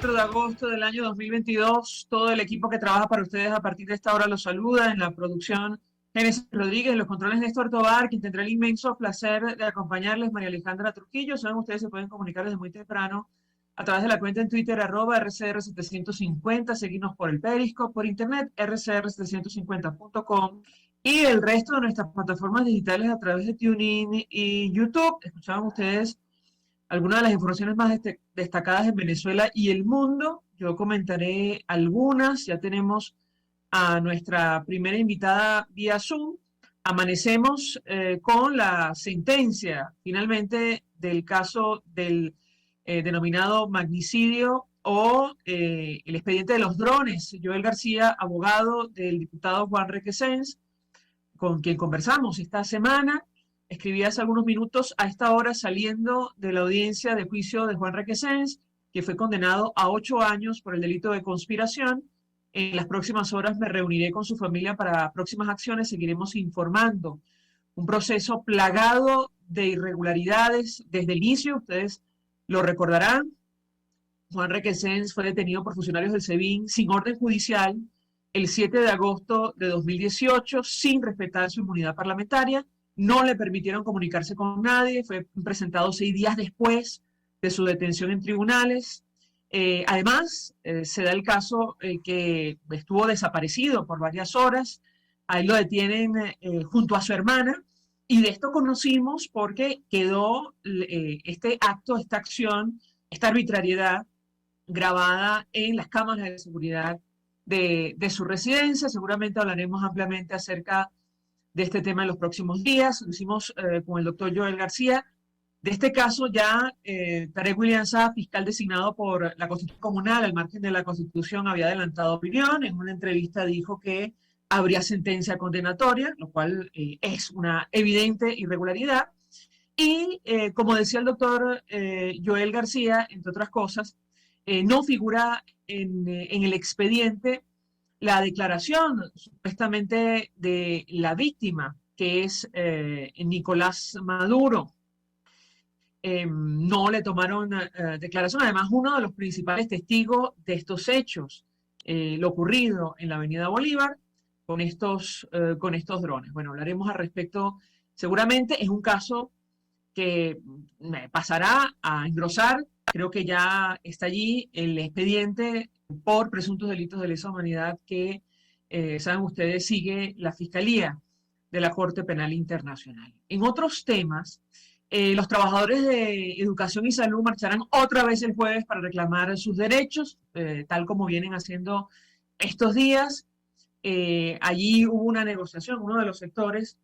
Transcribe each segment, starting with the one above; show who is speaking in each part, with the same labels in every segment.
Speaker 1: 4 de agosto del año 2022. Todo el equipo que trabaja para ustedes a partir de esta hora los saluda. En la producción, Génesis Rodríguez, en los controles Néstor Tobar, quien tendrá el inmenso placer de acompañarles, María Alejandra Trujillo. Saben, ustedes se pueden comunicar desde muy temprano a través de la cuenta en Twitter, @RCR750, seguirnos por el Periscope, por internet, rcr750.com, y el resto de nuestras plataformas digitales a través de TuneIn y YouTube. Escuchaban ustedes algunas de las informaciones más destacadas en Venezuela y el mundo. Yo comentaré algunas. Ya tenemos a nuestra primera invitada vía Zoom. Amanecemos con la sentencia, finalmente, del caso del denominado magnicidio o el expediente de los drones. Joel García, abogado del diputado Juan Requesens, con quien conversamos esta semana. Escribí hace algunos minutos, a esta hora saliendo de la audiencia de juicio de Juan Requesens, que fue condenado a 8 años por el delito de conspiración. En las próximas horas me reuniré con su familia para próximas acciones. Seguiremos informando. Un proceso plagado de irregularidades desde el inicio. Ustedes lo recordarán. Juan Requesens fue detenido por funcionarios del SEBIN sin orden judicial el 7 de agosto de 2018, sin respetar su inmunidad parlamentaria. No le permitieron comunicarse con nadie. Fue presentado 6 días después de su detención en tribunales. Además, se da el caso que estuvo desaparecido por varias horas. Ahí lo detienen junto a su hermana. Y de esto conocimos porque quedó este acto, esta acción, esta arbitrariedad grabada en las cámaras de seguridad de su residencia. Seguramente hablaremos ampliamente acerca de este tema en los próximos días. Lo hicimos con el doctor Joel García. De este caso ya Tarek William Saab, fiscal designado por la Constitución Comunal, al margen de la Constitución, había adelantado opinión. En una entrevista dijo que habría sentencia condenatoria, lo cual es una evidente irregularidad. Y como decía el doctor Joel García, entre otras cosas, no figura en el expediente la declaración supuestamente de la víctima, que es Nicolás Maduro. No le tomaron declaración. Además, uno de los principales testigos de estos hechos, lo ocurrido en la Avenida Bolívar con estos drones. Bueno, hablaremos al respecto. Seguramente es un caso que pasará a engrosar. Creo que ya está allí el expediente por presuntos delitos de lesa humanidad que, saben ustedes, sigue la Fiscalía de la Corte Penal Internacional. En otros temas, los trabajadores de educación y salud marcharán otra vez el jueves para reclamar sus derechos, tal como vienen haciendo estos días. Allí hubo una negociación, uno de los sectores,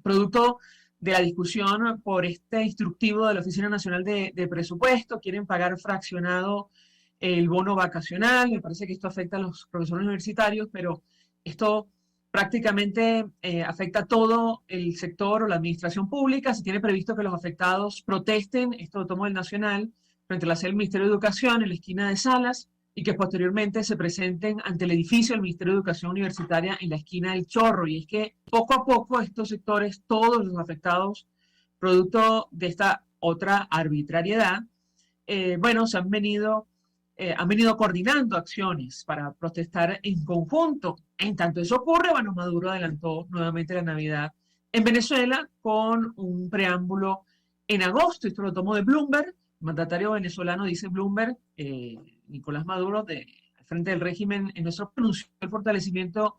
Speaker 1: producto de la discusión por este instructivo de la Oficina Nacional de Presupuesto. Quieren pagar fraccionado el bono vacacional. Me parece que esto afecta a los profesores universitarios, pero esto prácticamente afecta a todo el sector o la administración pública. Se tiene previsto que los afectados protesten, esto lo tomó el Nacional, frente a la sede del Ministerio de Educación en la esquina de Salas, y que posteriormente se presenten ante el edificio del Ministerio de Educación Universitaria en la esquina del Chorro. Y es que poco a poco estos sectores, todos los afectados, producto de esta otra arbitrariedad, bueno, han venido coordinando acciones para protestar en conjunto. En tanto eso ocurre, bueno, Maduro adelantó nuevamente la Navidad en Venezuela con un preámbulo en agosto. Esto lo tomó de Bloomberg. El mandatario venezolano, dice Bloomberg, Nicolás Maduro, al frente del régimen, en nuestro anunció el fortalecimiento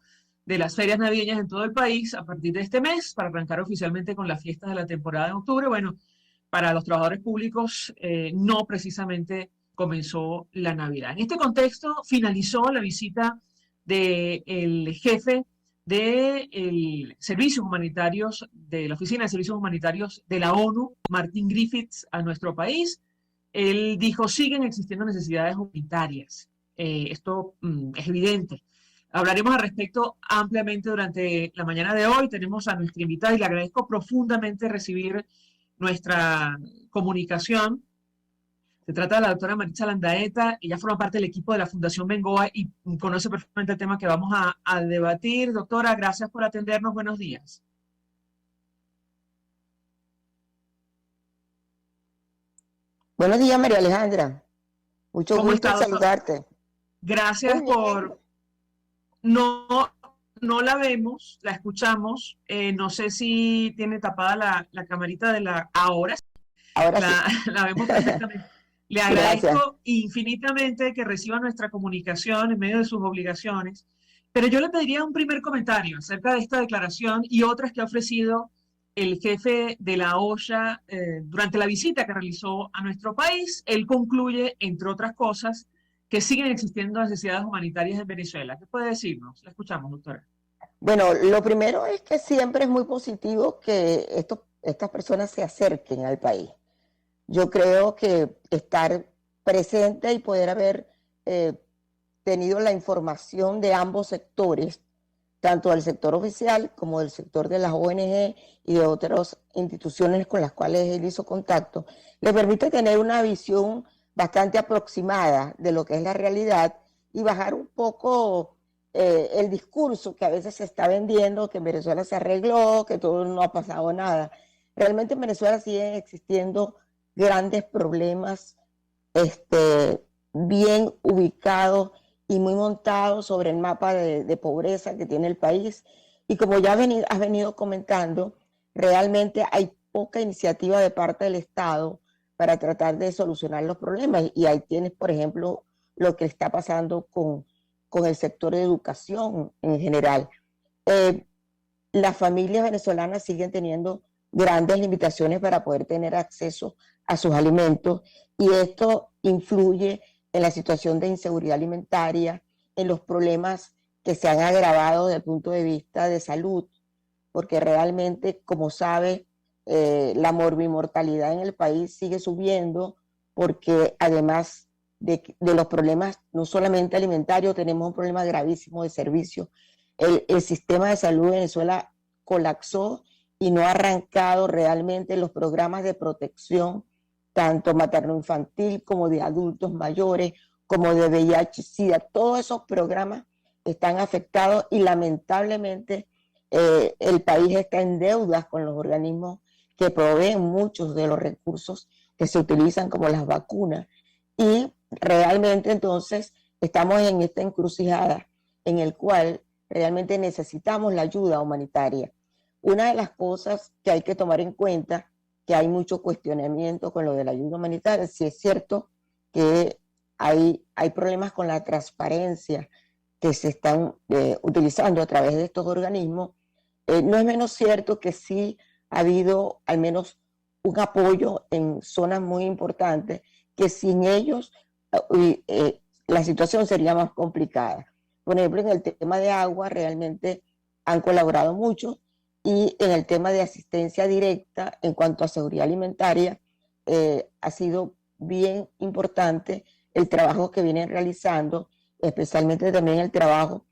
Speaker 1: de las ferias navideñas en todo el país a partir de este mes, para arrancar oficialmente con las fiestas de la temporada de octubre. Bueno, para los trabajadores públicos no precisamente comenzó la Navidad. En este contexto finalizó la visita del jefe de Servicios Humanitarios, de la Oficina de Servicios Humanitarios de la ONU, Martin Griffiths, a nuestro país. Él dijo, siguen existiendo necesidades humanitarias. Esto es evidente. Hablaremos al respecto ampliamente durante la mañana de hoy. Tenemos a nuestra invitada y le agradezco profundamente recibir nuestra comunicación. Se trata de la doctora Maritza Landaeta. Ella forma parte del equipo de la Fundación Bengoa y conoce perfectamente el tema que vamos a debatir. Doctora, gracias por atendernos. Buenos días.
Speaker 2: Buenos días, María Alejandra. Mucho
Speaker 1: ¿Cómo
Speaker 2: gusto en
Speaker 1: está, doctora?
Speaker 2: saludarte.
Speaker 1: Gracias
Speaker 2: Muy bien.
Speaker 1: por... No, no la vemos, la escuchamos. No sé si tiene tapada la camarita de la... Ahora sí,
Speaker 2: Ahora sí.
Speaker 1: la vemos perfectamente. Le
Speaker 2: Gracias.
Speaker 1: agradezco infinitamente que reciba nuestra comunicación en medio de sus obligaciones, pero yo le pediría un primer comentario acerca de esta declaración y otras que ha ofrecido el jefe de la OEA durante la visita que realizó a nuestro país. Él concluye, entre otras cosas, que siguen existiendo necesidades humanitarias en Venezuela. ¿Qué puede decirnos? La escuchamos, doctora.
Speaker 2: Bueno, lo primero es que siempre es muy positivo que estas personas se acerquen al país. Yo creo que estar presente y poder haber eh, tenido la información de ambos sectores, tanto del sector oficial como del sector de las ONG y de otras instituciones con las cuales él hizo contacto, le permite tener una visión bastante aproximada de lo que es la realidad y bajar un poco el discurso que a veces se está vendiendo, que en Venezuela se arregló, que todo no ha pasado nada. Realmente en Venezuela siguen existiendo grandes problemas bien ubicados y muy montados sobre el mapa de pobreza que tiene el país. Y como ya has venido comentando, realmente hay poca iniciativa de parte del Estado para tratar de solucionar los problemas. Y ahí tienes, por ejemplo, lo que está pasando con el sector de educación en general. Eh, las familias venezolanas siguen teniendo grandes limitaciones para poder tener acceso a sus alimentos y esto influye en la situación de inseguridad alimentaria, en los problemas que se han agravado desde el punto de vista de salud, porque realmente, como sabe, la morbimortalidad en el país sigue subiendo, porque además de los problemas no solamente alimentarios, tenemos un problema gravísimo de servicios. El sistema de salud de Venezuela colapsó y no ha arrancado realmente los programas de protección, tanto materno-infantil como de adultos mayores, como de VIH-Sida. Todos esos programas están afectados y lamentablemente el país está en deudas con los organismos que proveen muchos de los recursos que se utilizan como las vacunas. Y realmente entonces estamos en esta encrucijada en el cual realmente necesitamos la ayuda humanitaria. Una de las cosas que hay que tomar en cuenta, que hay mucho cuestionamiento con lo de la ayuda humanitaria, si es cierto que hay problemas con la transparencia que se están utilizando a través de estos organismos, no es menos cierto que sí ha habido al menos un apoyo en zonas muy importantes, que sin ellos la situación sería más complicada. Por ejemplo, en el tema de agua realmente han colaborado mucho y en el tema de asistencia directa en cuanto a seguridad alimentaria ha sido bien importante el trabajo que vienen realizando, especialmente también el trabajo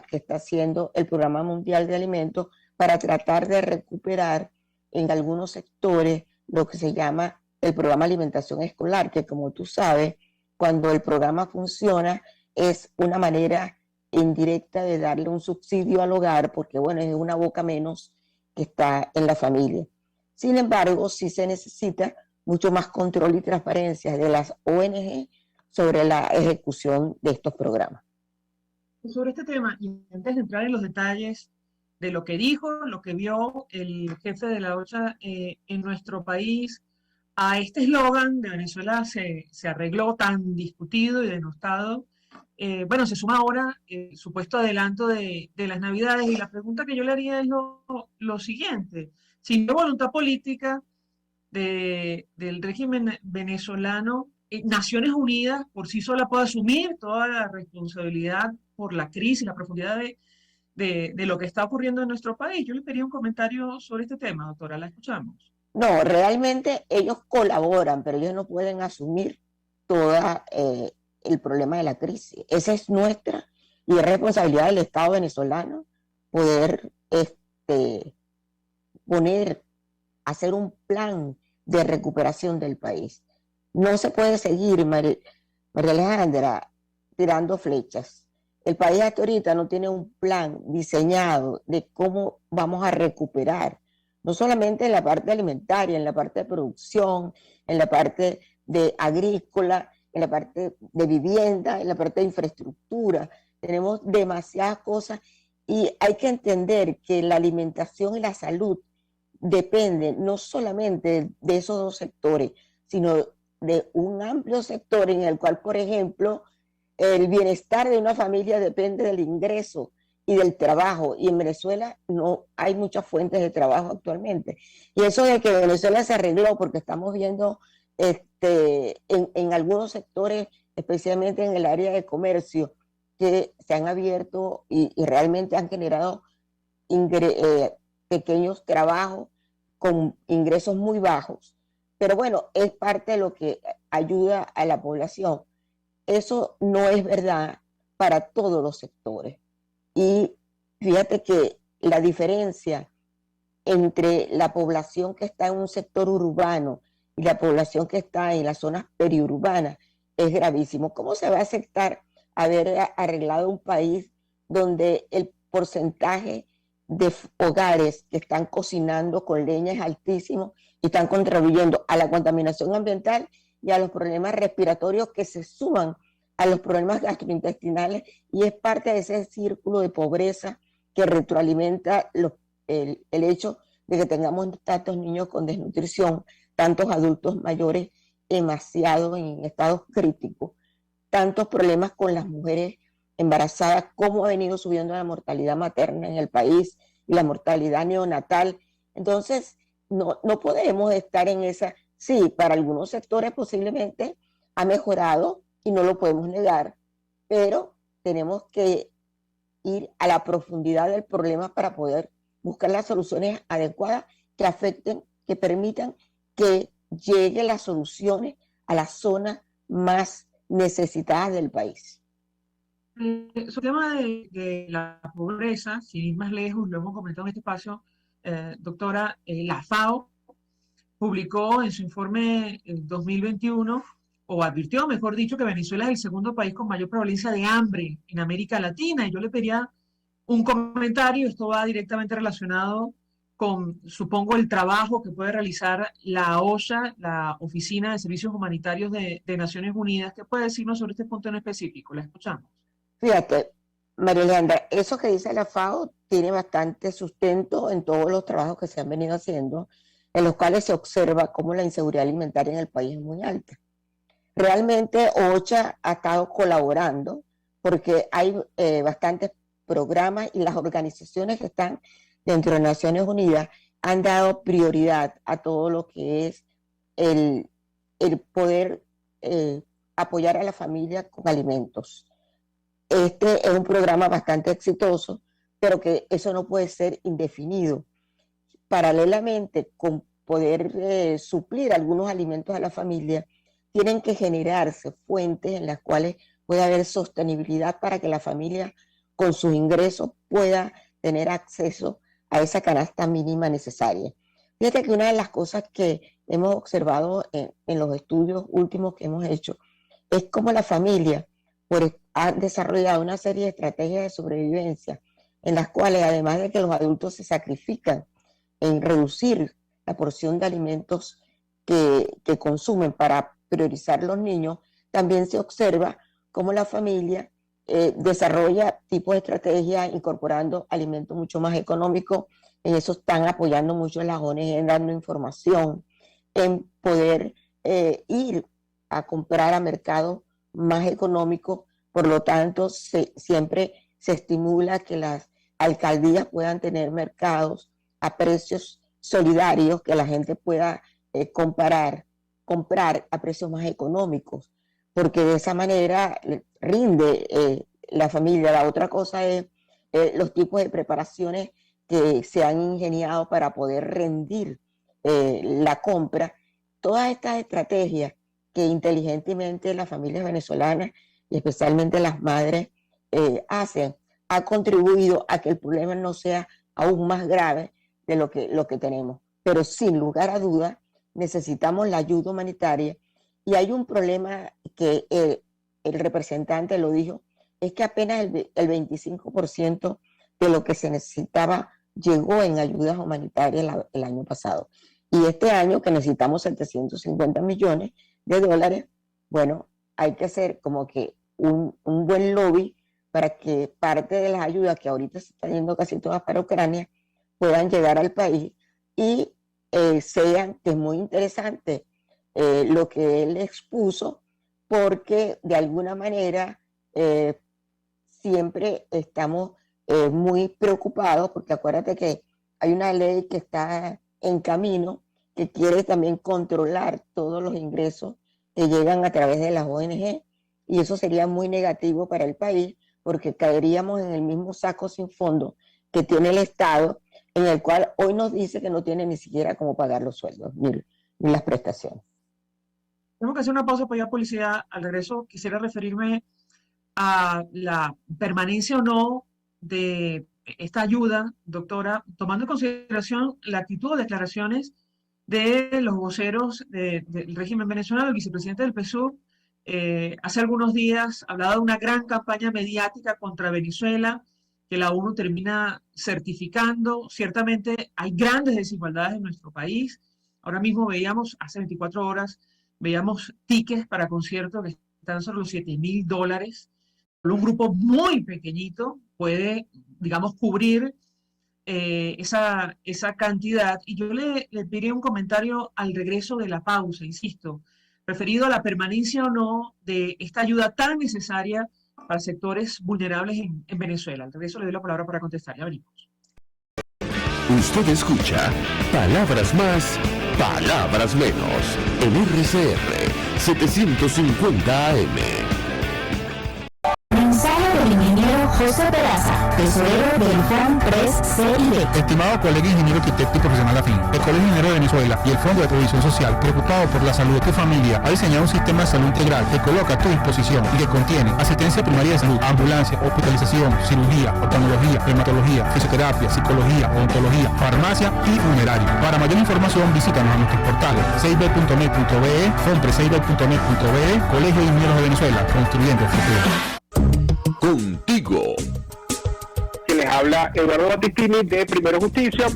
Speaker 2: que está haciendo el Programa Mundial de Alimentos para tratar de recuperar en algunos sectores lo que se llama el programa de alimentación escolar, que como tú sabes, cuando el programa funciona es una manera indirecta de darle un subsidio al hogar, porque bueno, es una boca menos que está en la familia. Sin embargo, sí se necesita mucho más control y transparencia de las ONG sobre la ejecución de estos programas.
Speaker 1: Sobre este tema, y antes de entrar en los detalles de lo que dijo, lo que vio el jefe de la OCHA en nuestro país, a este eslogan de Venezuela se arregló tan discutido y denostado. Bueno, se suma ahora el supuesto adelanto de las Navidades y la pregunta que yo le haría es lo siguiente. Si no hay voluntad política del régimen venezolano, Naciones Unidas por sí sola puede asumir toda la responsabilidad por la crisis, la profundidad de lo que está ocurriendo en nuestro país. Yo le pedía un comentario sobre este tema, doctora, la escuchamos.
Speaker 2: No, realmente ellos colaboran, pero ellos no pueden asumir todo el problema de la crisis. Esa es nuestra y es responsabilidad del Estado venezolano poder poner, hacer un plan de recuperación del país. No se puede seguir, María Alejandra, tirando flechas. El país hasta ahorita no tiene un plan diseñado de cómo vamos a recuperar, no solamente en la parte alimentaria, en la parte de producción, en la parte de agrícola, en la parte de vivienda, en la parte de infraestructura. Tenemos demasiadas cosas y hay que entender que la alimentación y la salud dependen no solamente de esos dos sectores, sino de un amplio sector en el cual, por ejemplo, el bienestar de una familia depende del ingreso y del trabajo. Y en Venezuela no hay muchas fuentes de trabajo actualmente. Y eso de que Venezuela se arregló porque estamos viendo en algunos sectores, especialmente en el área de comercio, que se han abierto y realmente han generado pequeños trabajos con ingresos muy bajos. Pero bueno, es parte de lo que ayuda a la población. Eso no es verdad para todos los sectores. Y fíjate que la diferencia entre la población que está en un sector urbano y la población que está en las zonas periurbanas es gravísimo. ¿Cómo se va a aceptar haber arreglado un país donde el porcentaje de hogares que están cocinando con leña es altísimo y están contribuyendo a la contaminación ambiental y a los problemas respiratorios que se suman a los problemas gastrointestinales y es parte de ese círculo de pobreza que retroalimenta el hecho de que tengamos tantos niños con desnutrición, tantos adultos mayores demasiado en estados críticos, tantos problemas con las mujeres embarazadas, cómo ha venido subiendo la mortalidad materna en el país y la mortalidad neonatal. Entonces, no podemos estar en esa. Sí, para algunos sectores posiblemente ha mejorado y no lo podemos negar, pero tenemos que ir a la profundidad del problema para poder buscar las soluciones adecuadas que afecten, que permitan que lleguen las soluciones a las zonas más necesitadas del país.
Speaker 1: Sobre el tema de la pobreza, sin ir más lejos, lo hemos comentado en este espacio, doctora, la FAO publicó en su informe 2021, o advirtió, mejor dicho, que Venezuela es el segundo país con mayor prevalencia de hambre en América Latina. Y yo le pedía un comentario, esto va directamente relacionado con, supongo, el trabajo que puede realizar la OSHA, la Oficina de Servicios Humanitarios de Naciones Unidas. ¿Qué puede decirnos sobre este punto en específico? La escuchamos.
Speaker 2: Fíjate, María Leandra, eso que dice la FAO tiene bastante sustento en todos los trabajos que se han venido haciendo, en los cuales se observa cómo la inseguridad alimentaria en el país es muy alta. Realmente OCHA ha estado colaborando porque hay bastantes programas y las organizaciones que están dentro de Naciones Unidas han dado prioridad a todo lo que es el poder apoyar a la familia con alimentos. Este es un programa bastante exitoso, pero que eso no puede ser indefinido. Paralelamente con poder suplir algunos alimentos a la familia, tienen que generarse fuentes en las cuales pueda haber sostenibilidad para que la familia con sus ingresos pueda tener acceso a esa canasta mínima necesaria. Fíjate que una de las cosas que hemos observado en los estudios últimos que hemos hecho es cómo la familia ha desarrollado una serie de estrategias de sobrevivencia en las cuales, además de que los adultos se sacrifican en reducir la porción de alimentos que consumen para priorizar los niños, también se observa cómo la familia desarrolla tipos de estrategias incorporando alimentos mucho más económicos. En eso están apoyando mucho las ONG, dando información, en poder ir a comprar a mercados más económicos. Por lo tanto, siempre se estimula que las alcaldías puedan tener mercados a precios solidarios, que la gente pueda comprar a precios más económicos, porque de esa manera rinde la familia. La otra cosa es los tipos de preparaciones que se han ingeniado para poder rendir la compra. Todas estas estrategias que inteligentemente las familias venezolanas y especialmente las madres hacen, ha contribuido a que el problema no sea aún más grave de lo que tenemos. Pero sin lugar a dudas, necesitamos la ayuda humanitaria y hay un problema que el representante lo dijo, es que apenas el 25% de lo que se necesitaba llegó en ayudas humanitarias el año pasado. Y este año que necesitamos 750 millones de dólares, bueno, hay que hacer como que un buen lobby para que parte de las ayudas que ahorita se están yendo casi todas para Ucrania puedan llegar al país y sean, que es muy interesante lo que él expuso, porque de alguna manera siempre estamos muy preocupados, porque acuérdate que hay una ley que está en camino que quiere también controlar todos los ingresos que llegan a través de las ONG, y eso sería muy negativo para el país, porque caeríamos en el mismo saco sin fondo que tiene el Estado, en el cual hoy nos dice que no tiene ni siquiera cómo pagar los sueldos ni las prestaciones.
Speaker 1: Tengo que hacer una pausa para ir a publicidad. Al regreso quisiera referirme a la permanencia o no de esta ayuda, doctora, tomando en consideración la actitud o declaraciones de los voceros del régimen venezolano. El vicepresidente del PSUV hace algunos días hablaba de una gran campaña mediática contra Venezuela que la ONU termina certificando. Ciertamente hay grandes desigualdades en nuestro país. Ahora mismo veíamos, hace 24 horas, veíamos tickets para conciertos que están sobre los $7,000. Un grupo muy pequeñito puede, digamos, cubrir esa cantidad. Y yo le pediría un comentario al regreso de la pausa, insisto, referido a la permanencia o no de esta ayuda tan necesaria para sectores vulnerables en Venezuela. Al regreso le doy la palabra para contestar. Ya venimos.
Speaker 3: Usted escucha Palabras Más, Palabras Menos en RCR 750 AM.
Speaker 4: Mensaje del ingeniero José Peraza, tesorero del FONPRES CID.
Speaker 5: Estimado colega ingeniero arquitecto y profesional afín, el Colegio Ingeniero de Venezuela y el Fondo de Previsión Social, preocupado por la salud de tu familia, ha diseñado un sistema de salud integral que coloca a tu disposición y que contiene asistencia primaria de salud, ambulancia, hospitalización, cirugía, oftalmología, dermatología, fisioterapia, psicología, odontología, farmacia y funerario. Para mayor información, visítanos a nuestros portales 6b.net.be, fonpres6b.net.be, Colegio de Ingenieros de Venezuela, construyendo el futuro.
Speaker 3: Contigo.
Speaker 6: Que les habla Eduardo Battistini de Primero Justicia.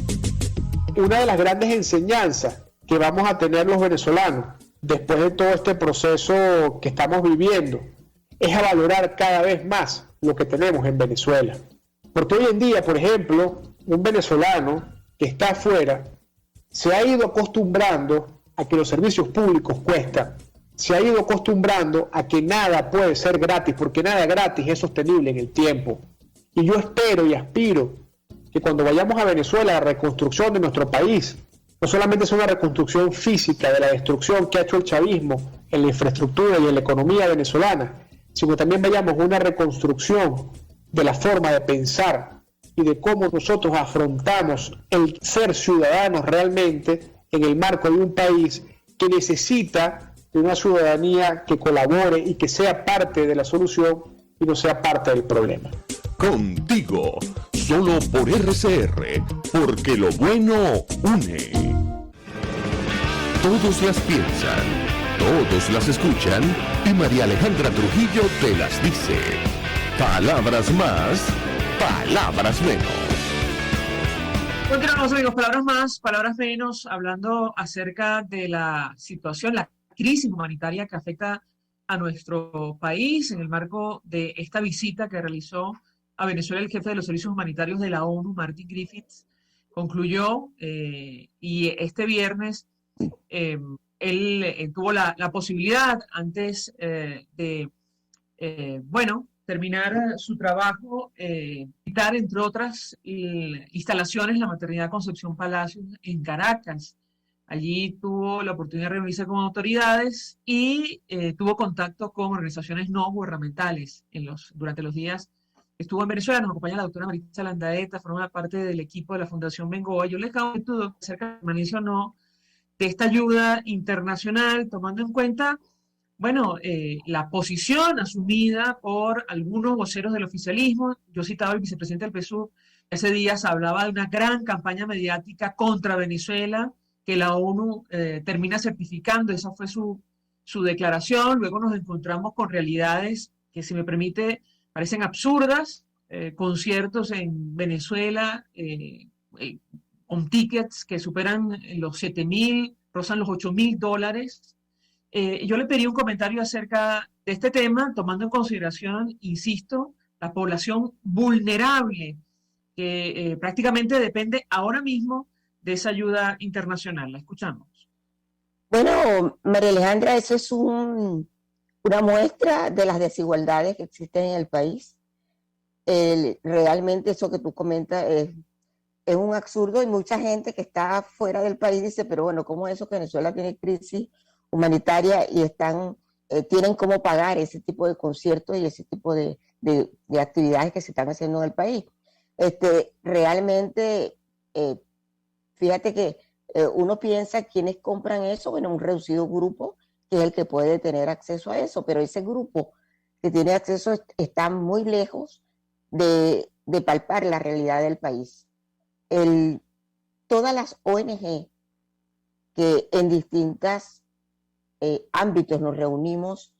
Speaker 6: Una de las grandes enseñanzas que vamos a tener los venezolanos después de todo este proceso que estamos viviendo es a valorar cada vez más lo que tenemos en Venezuela. Porque hoy en día, por ejemplo, un venezolano que está afuera se ha ido acostumbrando a que los servicios públicos cuestan. Se ha ido acostumbrando a que nada puede ser gratis, porque nada gratis es sostenible en el tiempo. Y yo espero y aspiro que cuando vayamos a Venezuela, la reconstrucción de nuestro país no solamente sea una reconstrucción física de la destrucción que ha hecho el chavismo en la infraestructura y en la economía venezolana, sino también vayamos a una reconstrucción de la forma de pensar y de cómo nosotros afrontamos el ser ciudadanos realmente en el marco de un país que necesita de una ciudadanía que colabore y que sea parte de la solución y no sea parte del problema.
Speaker 3: Contigo, solo por RCR, porque lo bueno une. Todos las piensan, todos las escuchan y María Alejandra Trujillo te las dice. Palabras más, palabras menos.
Speaker 1: Continuamos, amigos, palabras más, palabras menos, hablando acerca de la situación, la crisis humanitaria que afecta a nuestro país en el marco de esta visita que realizó a Venezuela el jefe de los servicios humanitarios de la ONU, Martin Griffiths. Concluyó y este viernes él tuvo la posibilidad antes de terminar su trabajo, visitar, entre otras instalaciones, la maternidad Concepción Palacios en Caracas. Allí tuvo la oportunidad de reunirse con autoridades y tuvo contacto con organizaciones no gubernamentales durante los días que estuvo en Venezuela. Nos acompaña la doctora Maritza Landaeta, forma parte del equipo de la Fundación Bengoa. Yo les hago todo acerca de la permanencia o no de esta ayuda internacional, tomando en cuenta, la posición asumida por algunos voceros del oficialismo. Yo citaba al vicepresidente del PSUV, ese día se hablaba de una gran campaña mediática contra Venezuela, que la ONU termina certificando. Esa fue su declaración. Luego nos encontramos con realidades que, si me permite, parecen absurdas. Conciertos en Venezuela con tickets que superan los 7,000, rozan los $8,000. Yo le pedí un comentario acerca de este tema, tomando en consideración, insisto, la población vulnerable que prácticamente depende ahora mismo de esa ayuda internacional. La escuchamos.
Speaker 2: Bueno, María Alejandra, eso es una muestra de las desigualdades que existen en el país. Realmente eso que tú comentas es un absurdo y mucha gente que está fuera del país dice, pero bueno, ¿cómo es eso que Venezuela tiene crisis humanitaria y tienen cómo pagar ese tipo de conciertos y ese tipo de actividades que se están haciendo en el país? Realmente, fíjate que uno piensa quiénes compran eso, bueno, un reducido grupo que es el que puede tener acceso a eso, pero ese grupo que tiene acceso está muy lejos de palpar la realidad del país. Todas las ONG que en distintos ámbitos nos reunimos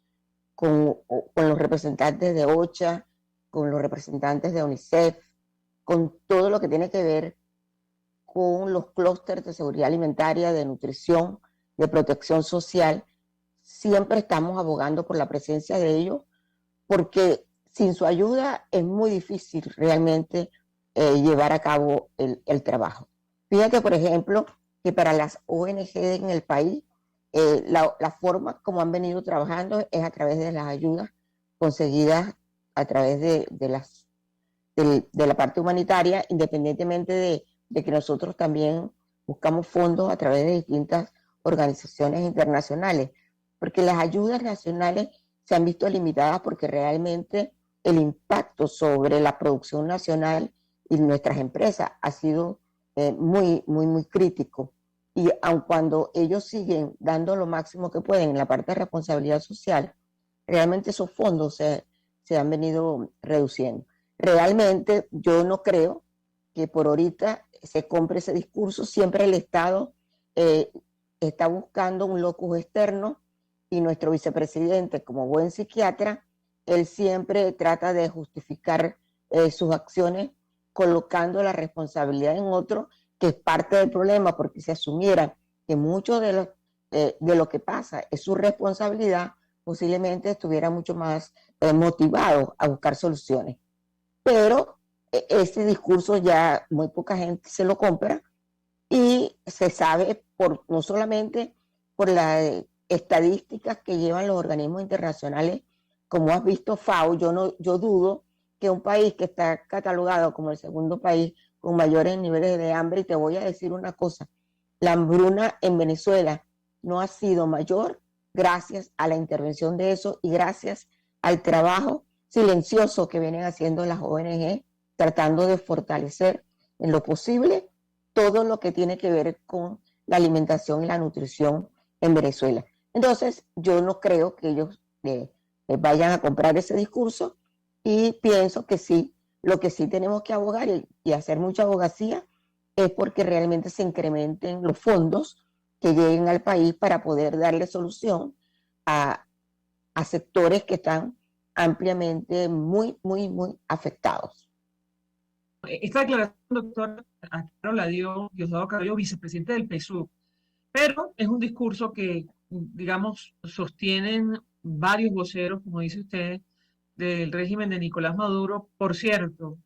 Speaker 2: con los representantes de OCHA, con los representantes de UNICEF, con todo lo que tiene que ver con los clústeres de seguridad alimentaria, de nutrición, de protección social, siempre estamos abogando por la presencia de ellos, porque sin su ayuda es muy difícil realmente llevar a cabo el trabajo. Fíjate, por ejemplo, que para las ONG en el país, la forma como han venido trabajando es a través de las ayudas conseguidas a través de la parte humanitaria, independientemente de que nosotros también buscamos fondos a través de distintas organizaciones internacionales, porque las ayudas nacionales se han visto limitadas porque realmente el impacto sobre la producción nacional y nuestras empresas ha sido muy crítico. Y aun cuando ellos siguen dando lo máximo que pueden en la parte de responsabilidad social, realmente esos fondos se han venido reduciendo. Realmente yo no creo que por ahorita se compre ese discurso. Siempre el Estado está buscando un locus externo y nuestro vicepresidente, como buen psiquiatra, él siempre trata de justificar sus acciones colocando la responsabilidad en otro, que es parte del problema, porque si asumiera que mucho de lo que pasa es su responsabilidad, posiblemente estuviera mucho más motivado a buscar soluciones. Pero ese discurso ya muy poca gente se lo compra y se sabe no solamente por las estadísticas que llevan los organismos internacionales, como has visto FAO, yo dudo que un país que está catalogado como el segundo país con mayores niveles de hambre, y te voy a decir una cosa, la hambruna en Venezuela no ha sido mayor gracias a la intervención de eso y gracias al trabajo silencioso que vienen haciendo las ONG, tratando de fortalecer en lo posible todo lo que tiene que ver con la alimentación y la nutrición en Venezuela. Entonces, yo no creo que ellos vayan a comprar ese discurso y pienso que sí, lo que sí tenemos que abogar y hacer mucha abogacía es porque realmente se incrementen los fondos que lleguen al país para poder darle solución a sectores que están ampliamente muy afectados.
Speaker 1: Esta declaración, doctor, la dio Diosdado Cabello, vicepresidente del PSUV, pero es un discurso que, digamos, sostienen varios voceros, como dice usted, del régimen de Nicolás Maduro. Por cierto,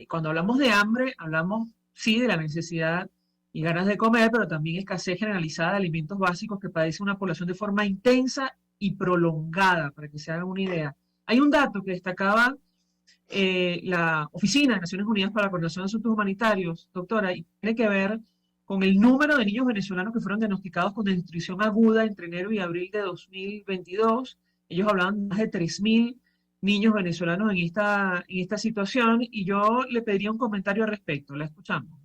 Speaker 1: cuando hablamos de hambre, hablamos sí de la necesidad y ganas de comer, pero también escasez generalizada de alimentos básicos que padece una población de forma intensa y prolongada, para que se hagan una idea. Hay un dato que destacaba la Oficina de Naciones Unidas para la Coordinación de Asuntos Humanitarios, doctora, y tiene que ver con el número de niños venezolanos que fueron diagnosticados con desnutrición aguda entre enero y abril de 2022. Ellos hablaban de más de 3.000 niños venezolanos en esta situación, y yo le pediría un comentario al respecto. La escuchamos.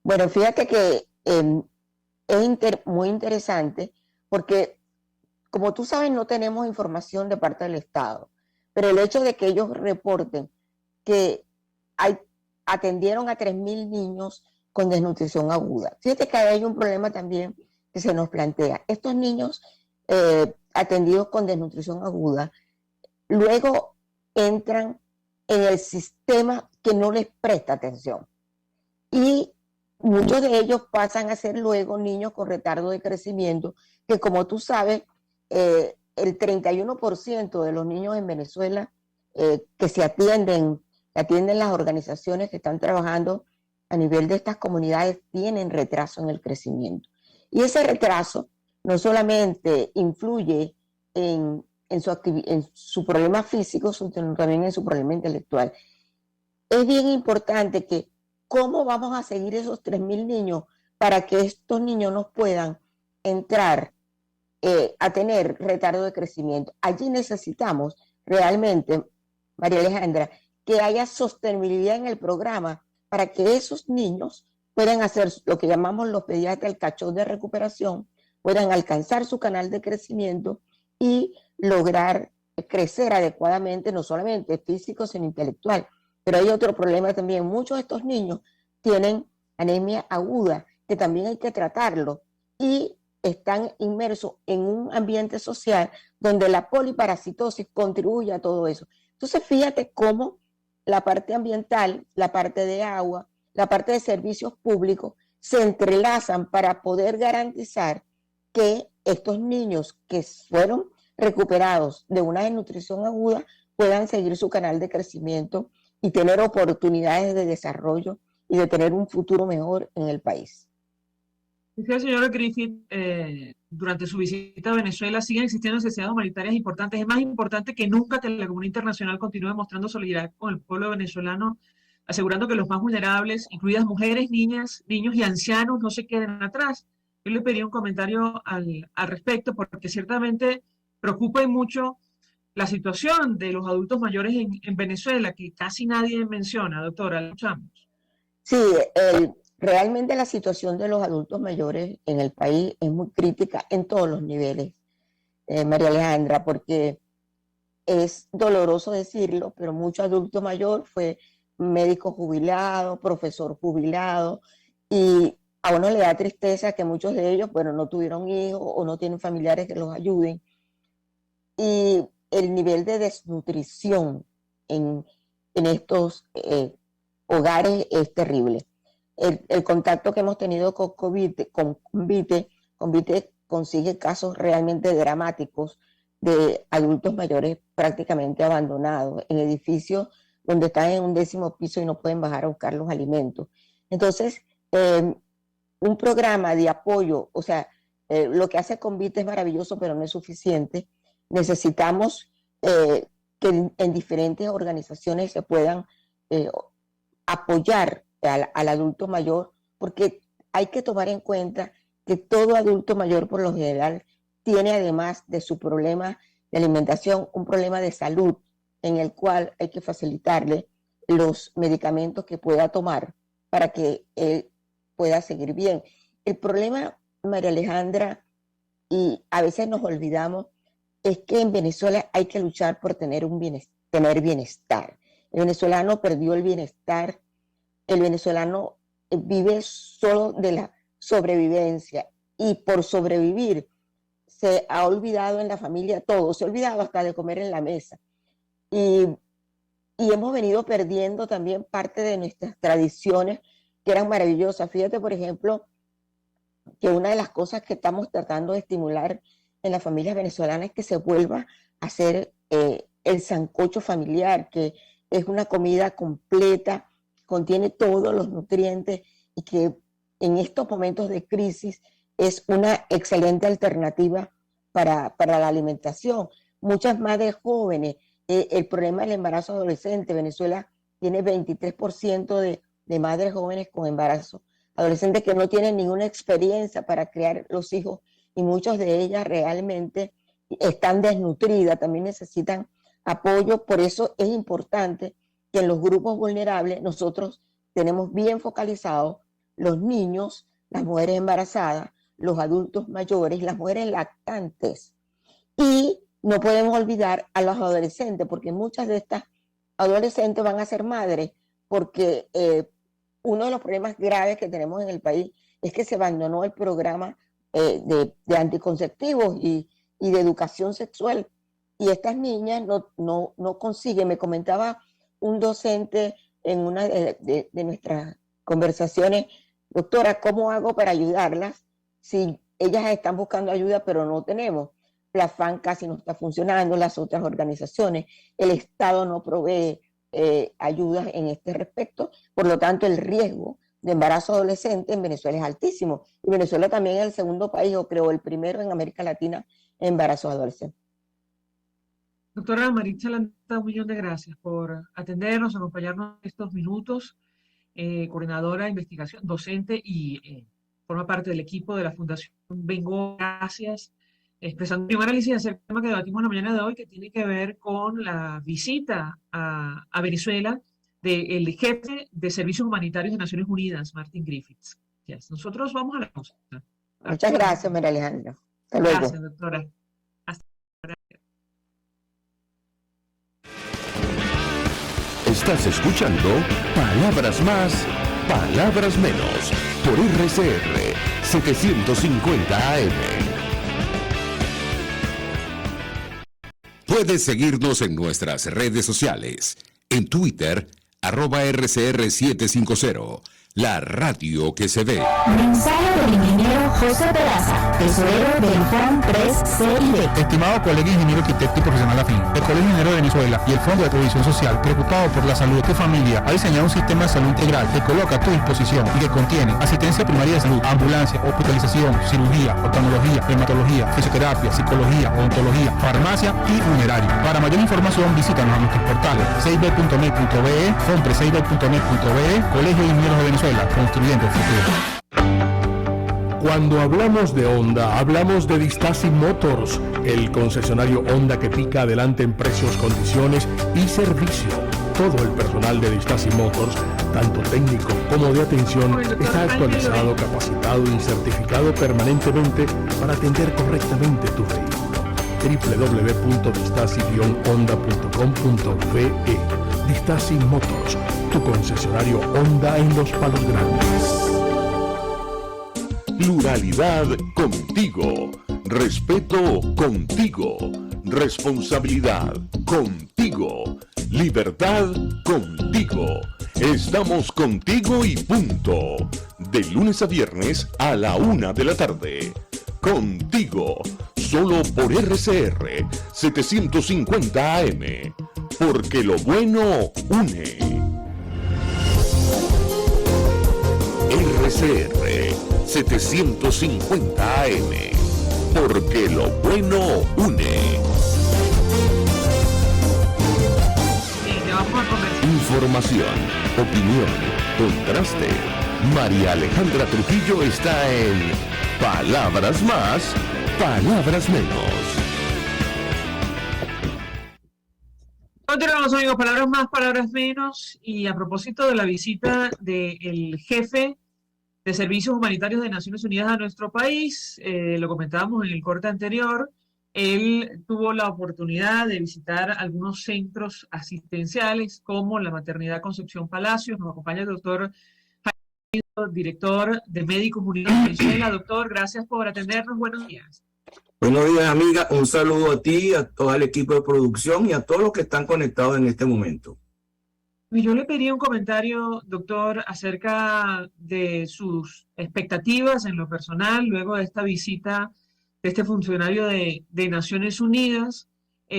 Speaker 2: Bueno, fíjate que es muy interesante porque, como tú sabes, no tenemos información de parte del Estado, pero el hecho de que ellos reporten que atendieron a 3.000 niños con desnutrición aguda. Fíjate que hay un problema también que se nos plantea. Estos niños atendidos con desnutrición aguda luego entran en el sistema que no les presta atención. Y muchos de ellos pasan a ser luego niños con retardo de crecimiento, que como tú sabes, el 31% de los niños en Venezuela que se atienden las organizaciones que están trabajando a nivel de estas comunidades tienen retraso en el crecimiento. Y ese retraso no solamente influye en su problema físico, sino también en su problema intelectual. Es bien importante que cómo vamos a seguir esos 3.000 niños para que estos niños no puedan entrar a tener retardo de crecimiento. Allí necesitamos realmente, María Alejandra, que haya sostenibilidad en el programa para que esos niños puedan hacer lo que llamamos los pediatras el cachón de recuperación, puedan alcanzar su canal de crecimiento y lograr crecer adecuadamente, no solamente físico, sino intelectual. Pero hay otro problema también. Muchos de estos niños tienen anemia aguda, que también hay que tratarlo, y están inmersos en un ambiente social donde la poliparasitosis contribuye a todo eso. Entonces, fíjate cómo la parte ambiental, la parte de agua, la parte de servicios públicos se entrelazan para poder garantizar que estos niños que fueron recuperados de una desnutrición aguda puedan seguir su canal de crecimiento y tener oportunidades de desarrollo y de tener un futuro mejor en el país.
Speaker 1: Decía el señor Griffith, durante su visita a Venezuela, siguen existiendo necesidades humanitarias importantes. Es más importante que nunca que la comunidad internacional continúe mostrando solidaridad con el pueblo venezolano, asegurando que los más vulnerables, incluidas mujeres, niñas, niños y ancianos, no se queden atrás. Yo le pedí un comentario al respecto, porque ciertamente preocupa mucho la situación de los adultos mayores en Venezuela, que casi nadie menciona. Doctora, la escuchamos.
Speaker 2: Sí, realmente la situación de los adultos mayores en el país es muy crítica en todos los niveles, María Alejandra, porque es doloroso decirlo, pero mucho adulto mayor fue médico jubilado, profesor jubilado, y a uno le da tristeza que muchos de ellos, bueno, no tuvieron hijos o no tienen familiares que los ayuden. Y el nivel de desnutrición en estos hogares es terrible. El contacto que hemos tenido con Convite consigue casos realmente dramáticos de adultos mayores prácticamente abandonados en edificios donde están en un 10º piso y no pueden bajar a buscar los alimentos. Entonces, un programa de apoyo, o sea, lo que hace Convite es maravilloso, pero no es suficiente. Necesitamos que en diferentes organizaciones se puedan apoyar al adulto mayor, porque hay que tomar en cuenta que todo adulto mayor por lo general tiene, además de su problema de alimentación, un problema de salud en el cual hay que facilitarle los medicamentos que pueda tomar para que él pueda seguir bien. El problema, María Alejandra, y a veces nos olvidamos, es que en Venezuela hay que luchar por tener bienestar. El venezolano perdió el bienestar. El venezolano vive solo de la sobrevivencia, y por sobrevivir se ha olvidado en la familia todo, se ha olvidado hasta de comer en la mesa. Y hemos venido perdiendo también parte de nuestras tradiciones que eran maravillosas. Fíjate, por ejemplo, que una de las cosas que estamos tratando de estimular en las familias venezolanas es que se vuelva a hacer el sancocho familiar, que es una comida completa, contiene todos los nutrientes y que en estos momentos de crisis es una excelente alternativa para la alimentación. Muchas madres jóvenes, el problema del embarazo adolescente, Venezuela tiene 23% de madres jóvenes con embarazo adolescente que no tienen ninguna experiencia para criar los hijos, y muchas de ellas realmente están desnutridas, también necesitan apoyo. Por eso es importante que en los grupos vulnerables nosotros tenemos bien focalizados los niños, las mujeres embarazadas, los adultos mayores, las mujeres lactantes. Y no podemos olvidar a los adolescentes, porque muchas de estas adolescentes van a ser madres, porque uno de los problemas graves que tenemos en el país es que se abandonó el programa de anticonceptivos y de educación sexual. Y estas niñas no consiguen. Me comentaba un docente en una de nuestras conversaciones: doctora, ¿cómo hago para ayudarlas si ellas están buscando ayuda pero no tenemos? la FAN casi no está funcionando, las otras organizaciones, el Estado no provee ayudas en este respecto, por lo tanto el riesgo de embarazo adolescente en Venezuela es altísimo, y Venezuela también es el segundo país, o creo el primero en América Latina en embarazos adolescentes.
Speaker 1: Doctora Maritza Landa, un millón de gracias por atendernos, acompañarnos estos minutos, coordinadora de investigación, docente y forma parte del equipo de la Fundación Vengo. Gracias. Expresando mi análisis acerca del tema que debatimos la mañana de hoy, que tiene que ver con la visita a Venezuela del jefe de Servicios Humanitarios de Naciones Unidas, Martin Griffiths. Yes. Nosotros vamos a la pausa.
Speaker 2: Muchas gracias, María Alejandra. Hasta luego.
Speaker 1: Gracias, doctora.
Speaker 3: Estás escuchando Palabras Más, Palabras Menos, por RCR 750 AM. Puedes seguirnos en nuestras redes sociales. En Twitter, @RCR750, la radio que se ve.
Speaker 4: Mensaje del ingeniero José Peraza, tesorero del FON 3CIB.
Speaker 5: Estimado colega ingeniero arquitecto y profesional afín, el Colegio de Ingenieros de Venezuela y el Fondo de Previsión Social, preocupado por la salud de tu familia, ha diseñado un sistema de salud integral que coloca a tu disposición y que contiene asistencia primaria de salud, ambulancia, hospitalización, cirugía, oftalmología, dermatología, fisioterapia, psicología, odontología, farmacia y funeraria. Para mayor información, visítanos a nuestros portales cib.net.be, fon3cib.net.be, Colegio de Ingenieros de Venezuela, construyendo el futuro.
Speaker 7: Cuando hablamos de Honda, hablamos de Distasi Motors, el concesionario Honda que pica adelante en precios, condiciones y servicio. Todo el personal de Distasi Motors, tanto técnico como de atención, está actualizado, capacitado y certificado permanentemente para atender correctamente tu vehículo. www.distasi-honda.com.be. Distasi Motors, tu concesionario Honda en Los Palos Grandes.
Speaker 3: Pluralidad contigo. Respeto contigo. Responsabilidad contigo. Libertad contigo. Estamos contigo y punto. De lunes a viernes a la 1 de la tarde. Contigo. Solo por RCR 750 AM. Porque lo bueno une. RCR 750 AM. Porque lo bueno une. Información, opinión, contraste. María Alejandra Trujillo está en Palabras Más, Palabras Menos.
Speaker 1: Continuamos, amigos, palabras más, palabras menos. Y a propósito de la visita del jefe de Servicios Humanitarios de Naciones Unidas a nuestro país, lo comentábamos en el corte anterior, él tuvo la oportunidad de visitar algunos centros asistenciales como la Maternidad Concepción Palacios. Nos acompaña el doctor Jaime, director de Médicos Unidos de Venezuela. Doctor, gracias por atendernos. Buenos días.
Speaker 8: Buenos días, amiga. Un saludo a ti, a todo el equipo de producción y a todos los que están conectados en este momento.
Speaker 1: Yo le pedí un comentario, doctor, acerca de sus expectativas en lo personal luego de esta visita de este funcionario de Naciones Unidas,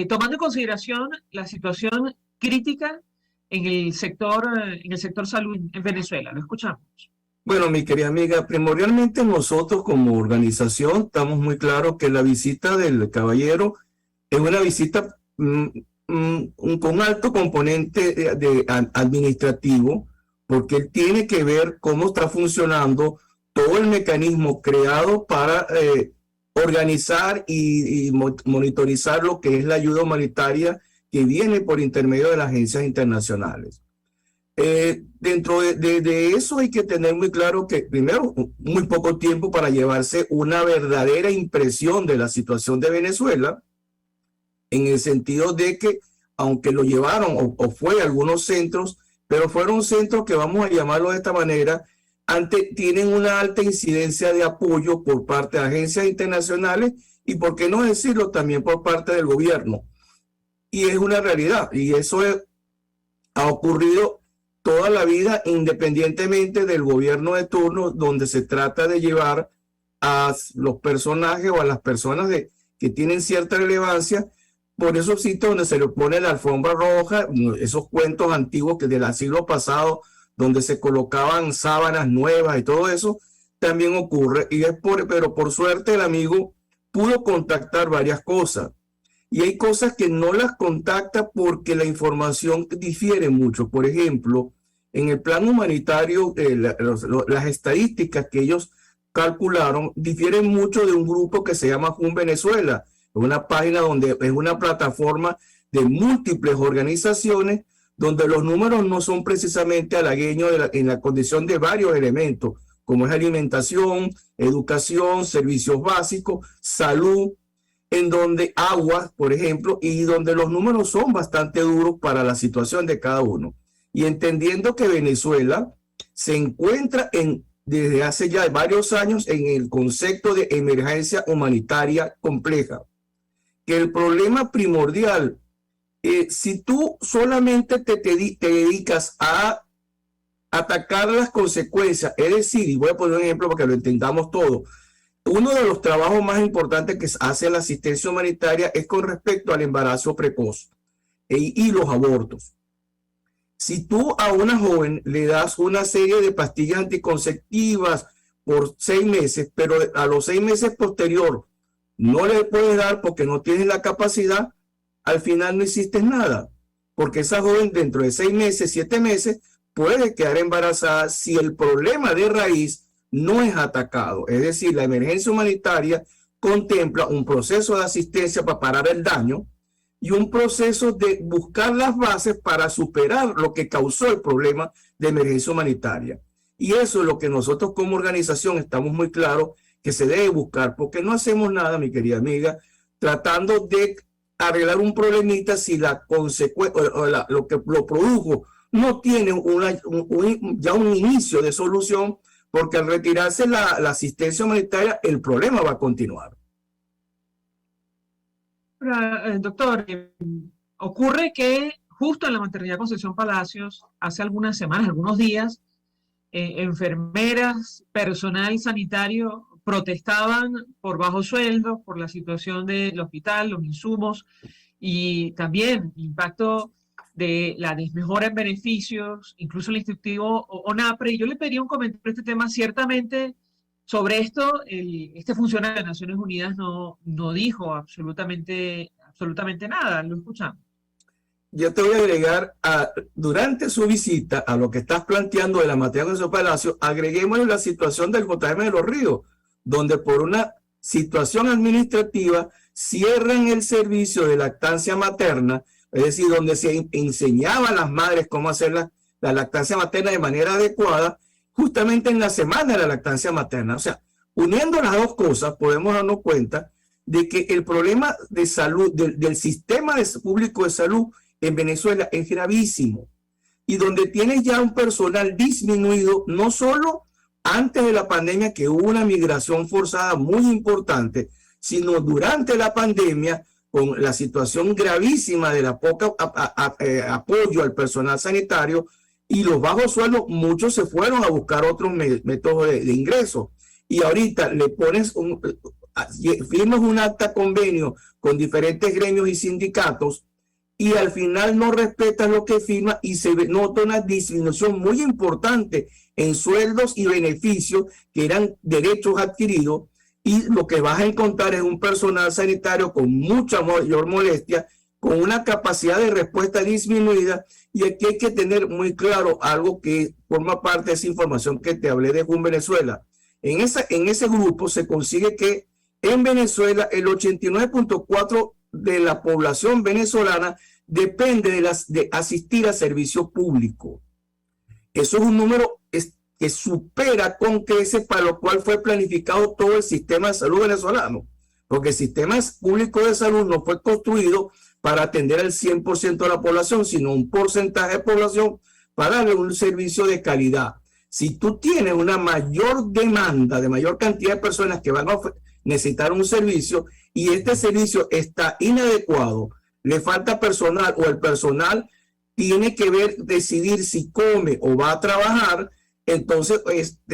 Speaker 1: tomando en consideración la situación crítica en el sector salud en Venezuela. Lo escuchamos.
Speaker 8: Bueno, mi querida amiga, primordialmente nosotros como organización estamos muy claros que la visita del caballero es una visita con alto componente administrativo, porque él tiene que ver cómo está funcionando todo el mecanismo creado para organizar y monitorizar lo que es la ayuda humanitaria que viene por intermedio de las agencias internacionales. Dentro de eso hay que tener muy claro que primero, muy poco tiempo para llevarse una verdadera impresión de la situación de Venezuela, en el sentido de que aunque lo llevaron o fue a algunos centros, pero fueron centros que vamos a llamarlo de esta manera, tienen una alta incidencia de apoyo por parte de agencias internacionales y, por qué no decirlo, también por parte del gobierno. Y es una realidad, y eso ha ocurrido toda la vida, independientemente del gobierno de turno, donde se trata de llevar a los personajes o a las personas que tienen cierta relevancia, por esos sitios donde se le pone la alfombra roja, esos cuentos antiguos que del siglo pasado, donde se colocaban sábanas nuevas y todo eso, también ocurre. Pero por suerte el amigo pudo contactar varias cosas. Y hay cosas que no las contacta porque la información difiere mucho. Por ejemplo, en el plan humanitario, las estadísticas que ellos calcularon difieren mucho de un grupo que se llama Jun Venezuela, una página donde es una plataforma de múltiples organizaciones donde los números no son precisamente halagüeños en la condición de varios elementos, como es alimentación, educación, servicios básicos, salud, en donde agua, por ejemplo, y donde los números son bastante duros para la situación de cada uno. Y entendiendo que Venezuela se encuentra desde hace ya varios años en el concepto de emergencia humanitaria compleja, que el problema primordial, si tú solamente te dedicas a atacar las consecuencias, es decir, y voy a poner un ejemplo para que lo entendamos todo, uno de los trabajos más importantes que hace la asistencia humanitaria es con respecto al embarazo precoz y los abortos. Si tú a una joven le das una serie de pastillas anticonceptivas por 6 meses, pero a los 6 meses posterior no le puedes dar porque no tienes la capacidad, al final no hiciste nada, porque esa joven dentro de 6 meses, 7 meses, puede quedar embarazada si el problema de raíz no es atacado. Es decir, la emergencia humanitaria contempla un proceso de asistencia para parar el daño y un proceso de buscar las bases para superar lo que causó el problema de emergencia humanitaria. Y eso es lo que nosotros como organización estamos muy claros que se debe buscar, porque no hacemos nada, mi querida amiga, tratando de arreglar un problemita si la consecuencia o lo que lo produjo no tiene ya un inicio de solución, porque al retirarse la asistencia humanitaria, el problema va a continuar.
Speaker 1: Doctor, ocurre que justo en la maternidad Concepción Palacios, hace algunas semanas, algunos días, enfermeras, personal sanitario protestaban por bajo sueldo, por la situación del hospital, los insumos y también impacto de la desmejora en beneficios, incluso el Instituto ONAPRE. Y yo le pediría un comentario a este tema. Ciertamente, sobre esto, este funcionario de Naciones Unidas no dijo absolutamente nada. Lo escuchamos.
Speaker 8: Yo te voy a agregar, durante su visita, a lo que estás planteando de la materia de Concepción Palacio, agreguemos la situación del JM de los Ríos, donde por una situación administrativa cierran el servicio de lactancia materna, es decir, donde se enseñaba a las madres cómo hacer la lactancia materna de manera adecuada, justamente en la semana de la lactancia materna. O sea, uniendo las dos cosas, podemos darnos cuenta de que el problema de salud del sistema público de salud en Venezuela es gravísimo, y donde tienes ya un personal disminuido, no solo antes de la pandemia, que hubo una migración forzada muy importante, sino durante la pandemia, con la situación gravísima de la poca apoyo al personal sanitario y los bajos sueldos, muchos se fueron a buscar otros métodos de ingreso. Y ahorita le pones firmas un acta convenio con diferentes gremios y sindicatos, y al final no respetas lo que firma y se nota una disminución muy importante en sueldos y beneficios que eran derechos adquiridos, y lo que vas a encontrar es un personal sanitario con mucha mayor molestia, con una capacidad de respuesta disminuida. Y aquí hay que tener muy claro algo que forma parte de esa información que te hablé de Jun Venezuela. En ese grupo se consigue que en Venezuela el 89.4% de la población venezolana depende de asistir a servicio público. Eso es un número que supera con creces para lo cual fue planificado todo el sistema de salud venezolano, porque el sistema público de salud no fue construido para atender al 100% de la población, sino un porcentaje de población para darle un servicio de calidad. Si tú tienes una mayor demanda de mayor cantidad de personas que van a necesitar un servicio y este servicio está inadecuado, le falta personal o el personal tiene que decidir si come o va a trabajar, entonces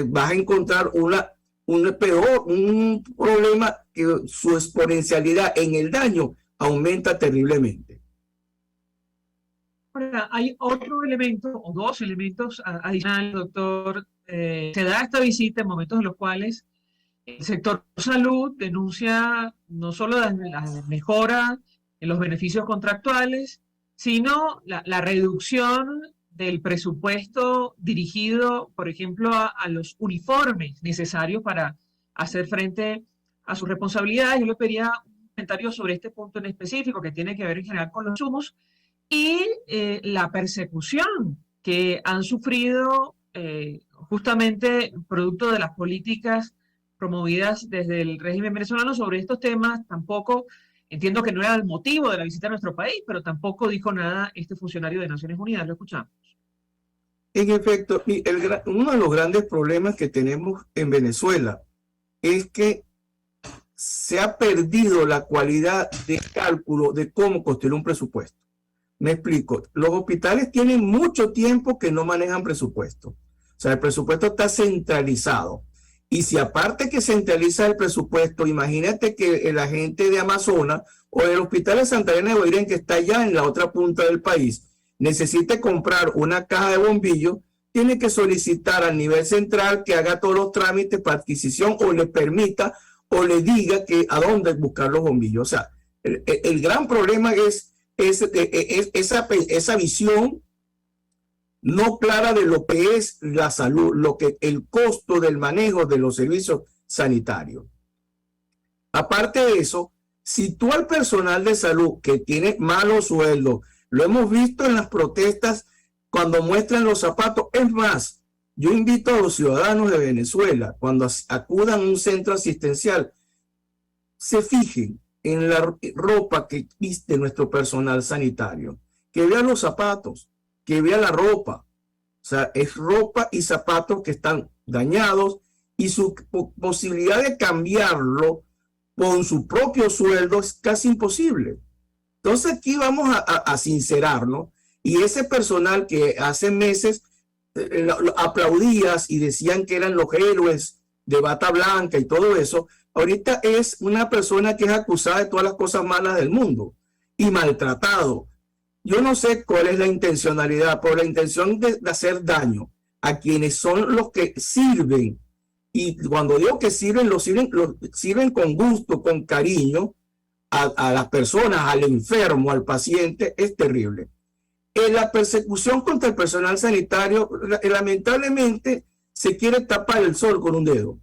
Speaker 8: vas a encontrar un problema que su exponencialidad en el daño aumenta terriblemente.
Speaker 1: Ahora, hay otro elemento o dos elementos adicionales, doctor. Se da esta visita en momentos en los cuales el sector salud denuncia no solo la mejora en los beneficios contractuales, sino la reducción del presupuesto dirigido, por ejemplo, a los uniformes necesarios para hacer frente a sus responsabilidades. Yo le pediría un comentario sobre este punto en específico, que tiene que ver en general con los insumos y la persecución que han sufrido justamente producto de las políticas promovidas desde el régimen venezolano sobre estos temas. Tampoco, entiendo que no era el motivo de la visita a nuestro país, pero tampoco dijo nada este funcionario de Naciones Unidas. Lo escuchamos.
Speaker 8: En efecto, uno de los grandes problemas que tenemos en Venezuela es que se ha perdido la cualidad de cálculo de cómo construir un presupuesto. Me explico. Los hospitales tienen mucho tiempo que no manejan presupuesto. O sea, el presupuesto está centralizado. Y si aparte que centraliza el presupuesto, imagínate que el agente de Amazonas o el hospital de Santa Elena de Guairén, que está allá en la otra punta del país, necesite comprar una caja de bombillos, tiene que solicitar al nivel central que haga todos los trámites para adquisición o le permita o le diga que a dónde buscar los bombillos. O sea, el gran problema es esa visión no clara de lo que es la salud, el costo del manejo de los servicios sanitarios. Aparte de eso, si tú al personal de salud que tiene malos sueldos, lo hemos visto en las protestas cuando muestran los zapatos. Es más, yo invito a los ciudadanos de Venezuela, cuando acudan a un centro asistencial, se fijen en la ropa que viste nuestro personal sanitario, que vean los zapatos, que vean la ropa. O sea, es ropa y zapatos que están dañados y su posibilidad de cambiarlo con su propio sueldo es casi imposible. Entonces aquí vamos a sincerarnos, y ese personal que hace meses aplaudías y decían que eran los héroes de bata blanca y todo eso, ahorita es una persona que es acusada de todas las cosas malas del mundo y maltratado. Yo no sé cuál es la intencionalidad, pero la intención de hacer daño a quienes son los que sirven, y cuando digo que sirven, lo sirven con gusto, con cariño a las personas, al enfermo, al paciente, es terrible. La persecución contra el personal sanitario, lamentablemente, se quiere tapar el sol con un dedo.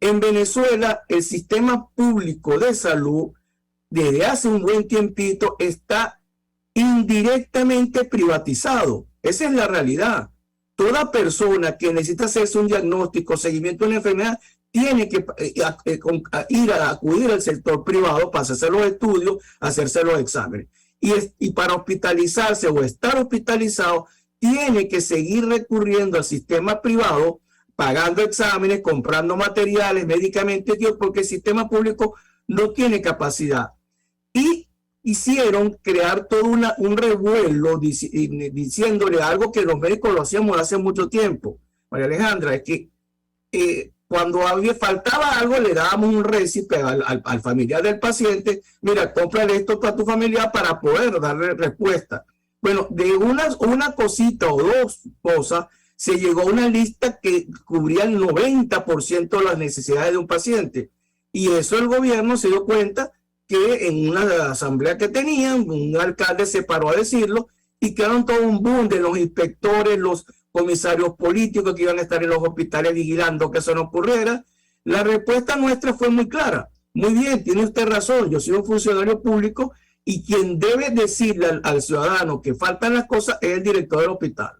Speaker 8: En Venezuela, el sistema público de salud, desde hace un buen tiempito, está indirectamente privatizado. Esa es la realidad. Toda persona que necesita hacerse un diagnóstico, seguimiento de una enfermedad, tiene que acudir al sector privado para hacerse los estudios, hacerse los exámenes. Y para hospitalizarse o estar hospitalizado, tiene que seguir recurriendo al sistema privado, pagando exámenes, comprando materiales, medicamentos, porque el sistema público no tiene capacidad. Y hicieron crear todo un revuelo diciéndole algo que los médicos lo hacíamos hace mucho tiempo. María Alejandra, es que cuando faltaba algo, le dábamos un récipe al familiar del paciente. Mira, cómprale esto para tu familiar para poder darle respuesta. Bueno, de una cosita o dos cosas, se llegó a una lista que cubría el 90% de las necesidades de un paciente. Y eso el gobierno se dio cuenta que en una asamblea que tenían, un alcalde se paró a decirlo y quedaron todo un boom de los inspectores, los comisarios políticos que iban a estar en los hospitales vigilando que eso no ocurriera. La respuesta nuestra fue muy clara. Muy bien, tiene usted razón, yo soy un funcionario público y quien debe decirle al ciudadano que faltan las cosas es el director del hospital.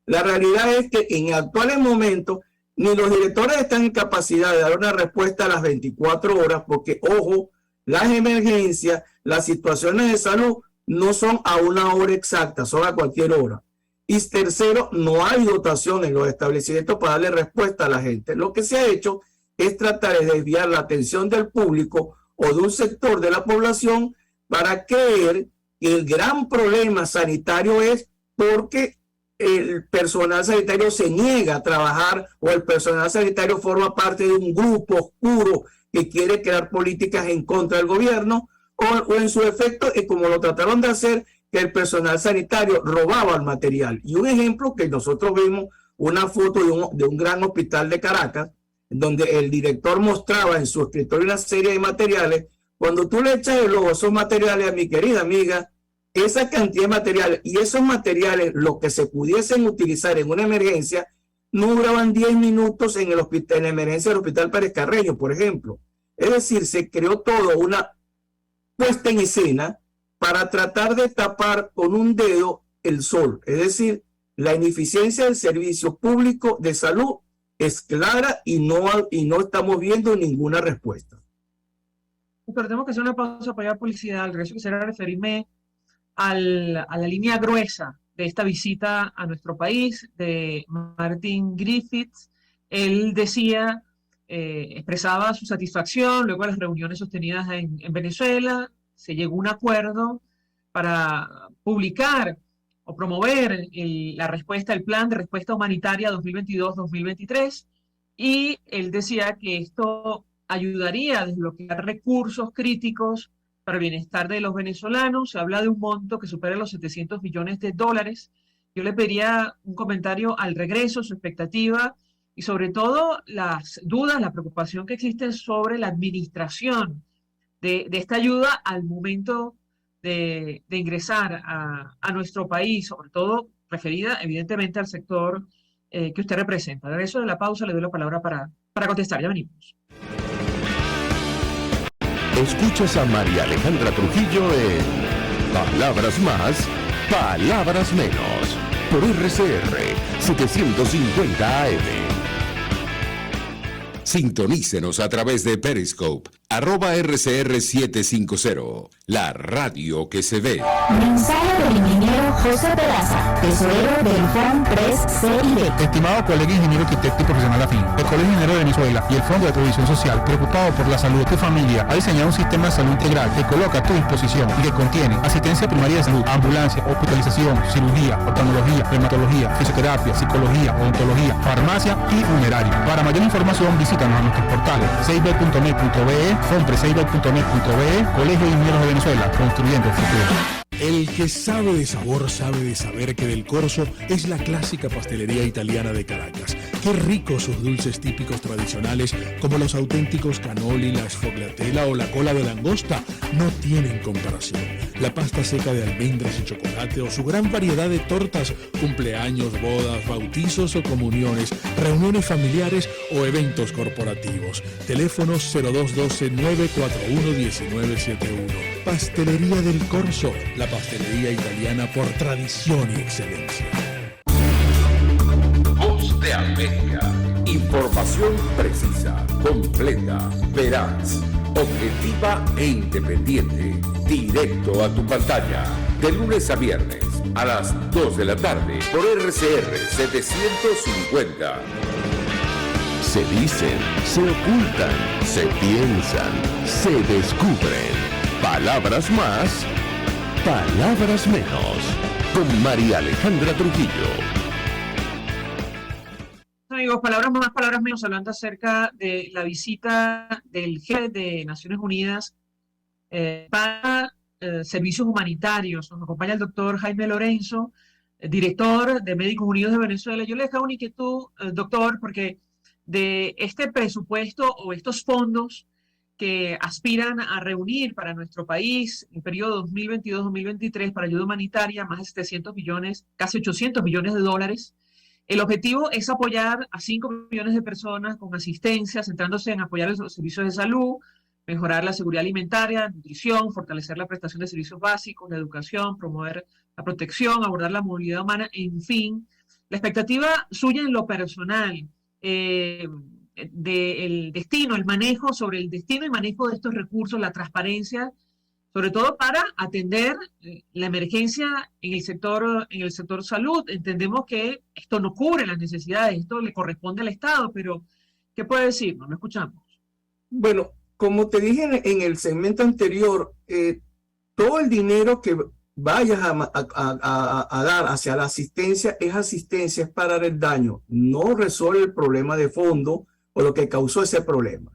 Speaker 8: La realidad es que en actuales momentos ni los directores están en capacidad de dar una respuesta a las 24 horas porque, ojo, las emergencias, las situaciones de salud no son a una hora exacta, son a cualquier hora. Y tercero, no hay dotación en los establecimientos para darle respuesta a la gente. Lo que se ha hecho es tratar de desviar la atención del público o de un sector de la población para creer que el gran problema sanitario es porque el personal sanitario se niega a trabajar o el personal sanitario forma parte de un grupo oscuro que quiere crear políticas en contra del gobierno, o en su efecto, como lo trataron de hacer, que el personal sanitario robaba el material. Y un ejemplo que nosotros vimos, una foto de un gran hospital de Caracas, donde el director mostraba en su escritorio una serie de materiales. Cuando tú le echas el ojo a esos materiales, a mi querida amiga, esa cantidad de materiales y esos materiales, los que se pudiesen utilizar en una emergencia, no duraban 10 minutos en el hospital, en la emergencia del Hospital Pérez Carreño, por ejemplo. Es decir, se creó toda una puesta en escena para tratar de tapar con un dedo el sol. Es decir, la ineficiencia del servicio público de salud es clara y no estamos viendo ninguna respuesta.
Speaker 1: Pero tenemos que hacer una pausa para ir a publicidad. Al regreso quisiera referirme a la línea gruesa de esta visita a nuestro país de Martin Griffiths. Él decía, expresaba su satisfacción luego de las reuniones sostenidas en Venezuela. Se llegó a un acuerdo para publicar o promover la respuesta, el plan de respuesta humanitaria 2022-2023, y él decía que esto ayudaría a desbloquear recursos críticos para el bienestar de los venezolanos. Se habla de un monto que supera los $700 millones. Yo le pediría un comentario al regreso, su expectativa y sobre todo las dudas, la preocupación que existe sobre la administración de esta ayuda al momento de ingresar a nuestro país, sobre todo referida evidentemente al sector que usted representa. Al regreso de la pausa le doy la palabra para contestar. Ya venimos.
Speaker 3: Escuchas a María Alejandra Trujillo en Palabras Más, Palabras Menos, por RCR 750 AM. Sintonícenos a través de Periscope, @RCR750, la radio que se ve.
Speaker 4: Mensaje del ingeniero José Peraza, tesorero del FON 3CIB.
Speaker 5: Estimado colega ingeniero arquitecto y profesional afín, el Colegio Ingeniero de Venezuela y el Fondo de Previsión Social, preocupado por la salud de tu familia, ha diseñado un sistema de salud integral que coloca a tu disposición y que contiene asistencia primaria de salud, ambulancia, hospitalización, cirugía, oftalmología, dermatología, fisioterapia, psicología, odontología, farmacia y funeraria. Para mayor información, visítanos a nuestros portales seibet.net.be, compreseibet.net.be, Colegio de Ingenieros de Venezuela, construyendo el futuro.
Speaker 7: El que sabe de sabor sabe de saber que Del Corso es la clásica pastelería italiana de Caracas. Qué ricos sus dulces típicos tradicionales, como los auténticos cannoli, la sfogliatella o la cola de langosta, no tienen comparación. La pasta seca de almendras y chocolate o su gran variedad de tortas, cumpleaños, bodas, bautizos o comuniones, reuniones familiares o eventos corporativos. Teléfonos 0212-941-1971. Pastelería Del Corso, la pastelería italiana por tradición y excelencia.
Speaker 3: Voz de América. Información precisa, completa, veraz, objetiva e independiente. Directo a tu pantalla. De lunes a viernes a las 2 de la tarde por RCR 750. Se dicen, se ocultan, se piensan, se descubren. Palabras más, palabras menos. Con María Alejandra Trujillo.
Speaker 1: Amigos, palabras más, palabras menos, hablando acerca de la visita del jefe de Naciones Unidas para servicios humanitarios. Nos acompaña el doctor Jaime Lorenzo, director de Médicos Unidos de Venezuela. Yo le dejaba una inquietud, doctor, porque de este presupuesto o estos fondos que aspiran a reunir para nuestro país en el periodo 2022-2023 para ayuda humanitaria, más de 700 millones, casi 800 millones de dólares. El objetivo es apoyar a 5 millones de personas con asistencia, centrándose en apoyar los servicios de salud, mejorar la seguridad alimentaria, nutrición, fortalecer la prestación de servicios básicos, la educación, promover la protección, abordar la movilidad humana, en fin. La expectativa suya en lo personal, del destino, el manejo sobre el destino y manejo de estos recursos, la transparencia, sobre todo para atender la emergencia en el sector salud. Entendemos que esto no cubre las necesidades, esto le corresponde al Estado, pero ¿qué puede decir? No lo escuchamos.
Speaker 8: Bueno, como te dije en el segmento anterior, todo el dinero que vayas a dar hacia la asistencia, es parar el daño, no resuelve el problema de fondo o lo que causó ese problema.